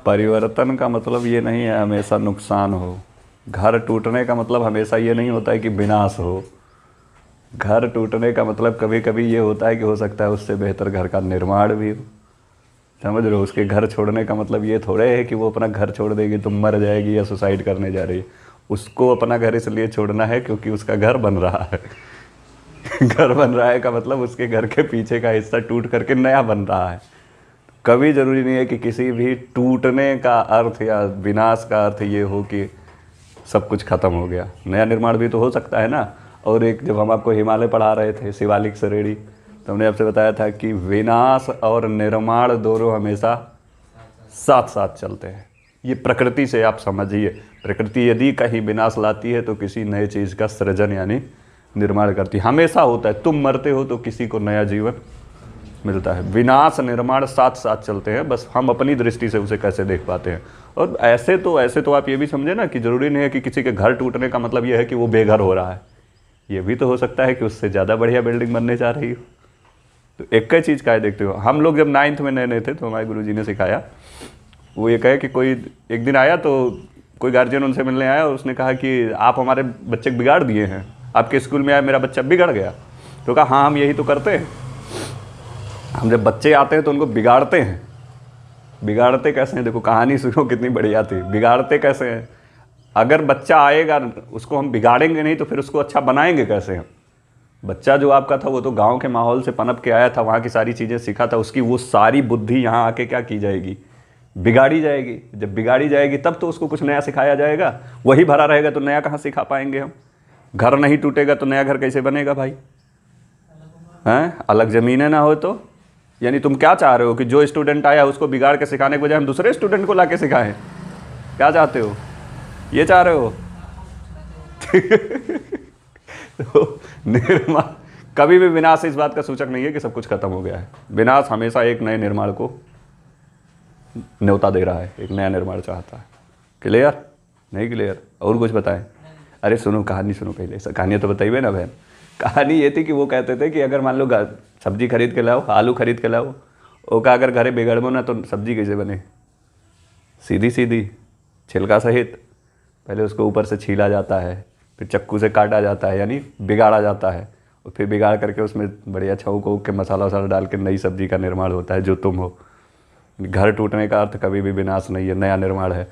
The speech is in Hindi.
परिवर्तन का मतलब ये नहीं है हमेशा नुकसान हो। घर टूटने का मतलब हमेशा ये नहीं होता है कि विनाश हो। घर टूटने का मतलब कभी कभी ये होता है कि हो सकता है उससे बेहतर घर का निर्माण भी हो। समझ रहे हो? उसके घर छोड़ने का मतलब ये थोड़े है कि वो अपना घर छोड़ देगी तो मर जाएगी या सुसाइड करने जा रही है। उसको अपना घर इसलिए छोड़ना है क्योंकि उसका घर बन रहा है। घर बन रहा है का मतलब उसके घर के पीछे का हिस्सा टूट करके नया बन रहा है। कभी ज़रूरी नहीं है कि किसी भी टूटने का अर्थ या विनाश का अर्थ ये हो कि सब कुछ ख़त्म हो गया। नया निर्माण भी तो हो सकता है ना। और एक जब हम आपको हिमालय पढ़ा रहे थे, शिवालिक श्रेणी, तो हमने आपसे बताया था कि विनाश और निर्माण दोनों हमेशा साथ साथ चलते हैं। ये प्रकृति से आप समझिए। प्रकृति यदि कहीं विनाश लाती है तो किसी नए चीज़ का सृजन यानी निर्माण करती है। हमेशा होता है, तुम मरते हो तो किसी को नया जीवन मिलता है। विनाश निर्माण साथ साथ चलते हैं, बस हम अपनी दृष्टि से उसे कैसे देख पाते हैं। और ऐसे तो आप ये भी समझे ना कि ज़रूरी नहीं है कि किसी के घर टूटने का मतलब ये है कि वो बेघर हो रहा है। ये भी तो हो सकता है कि उससे ज़्यादा बढ़िया बिल्डिंग बनने जा रही हो। तो एक ही चीज़ का है, देखते हो हम लोग जब 9th में नए नए थे तो हमारे गुरुजी ने सिखाया, वो ये कहे कि कोई एक दिन आया तो कोई गार्जियन उनसे मिलने आया और उसने कहा कि आप हमारे बच्चे को बिगाड़ दिए हैं, आपके स्कूल में आया मेरा बच्चा बिगड़ गया। तो कहा हाँ हम यही तो करते हैं। हम जब बच्चे आते हैं तो उनको बिगाड़ते हैं। बिगाड़ते कैसे हैं? देखो कहानी सुनो कितनी बढ़िया थी। बिगाड़ते कैसे हैं? अगर बच्चा आएगा उसको हम बिगाड़ेंगे नहीं तो फिर उसको अच्छा बनाएंगे कैसे हम? बच्चा जो आपका था वो तो गांव के माहौल से पनप के आया था, वहाँ की सारी चीज़ें सीखा था, उसकी वो सारी बुद्धि यहाँ आके क्या की जाएगी? बिगाड़ी जाएगी। जब बिगाड़ी जाएगी तब तो उसको कुछ नया सिखाया जाएगा। वही भरा रहेगा तो नया कहाँ सिखा पाएंगे हम? घर नहीं टूटेगा तो नया घर कैसे बनेगा भाई? हैं? अलग ज़मीनें ना हो तो? यानी तुम क्या चाह रहे हो कि जो स्टूडेंट आया उसको बिगाड़ के सिखाने के बजाय हम दूसरे स्टूडेंट को ला के सिखाएं? क्या चाहते हो? ये चाह रहे हो? तो निर्माण कभी भी विनाश इस बात का सूचक नहीं है कि सब कुछ खत्म हो गया है। विनाश हमेशा एक नए निर्माण को न्योता दे रहा है, एक नया निर्माण चाहता है। क्लियर? नहीं क्लियर? और कुछ बताएं? अरे सुनो, कहानी सुनो पहले। कहानियाँ तो बताइए ना बहन। कहानी ये थी कि वो कहते थे कि अगर मान लो सब्जी खरीद के लाओ, आलू खरीद के लाओ, वो का अगर घरे बिगड़बो ना तो सब्जी कैसे बने? सीधी सीधी छिलका सहित। पहले उसको ऊपर से छीला जाता है, फिर चक्कू से काटा जाता है यानी बिगाड़ा जाता है, और फिर बिगाड़ करके उसमें बढ़िया छौंक वौंक के मसाला वसाला डाल के नई सब्जी का निर्माण होता है जो तुम हो। घर टूटने का अर्थ कभी भी विनाश नहीं है, नया निर्माण है।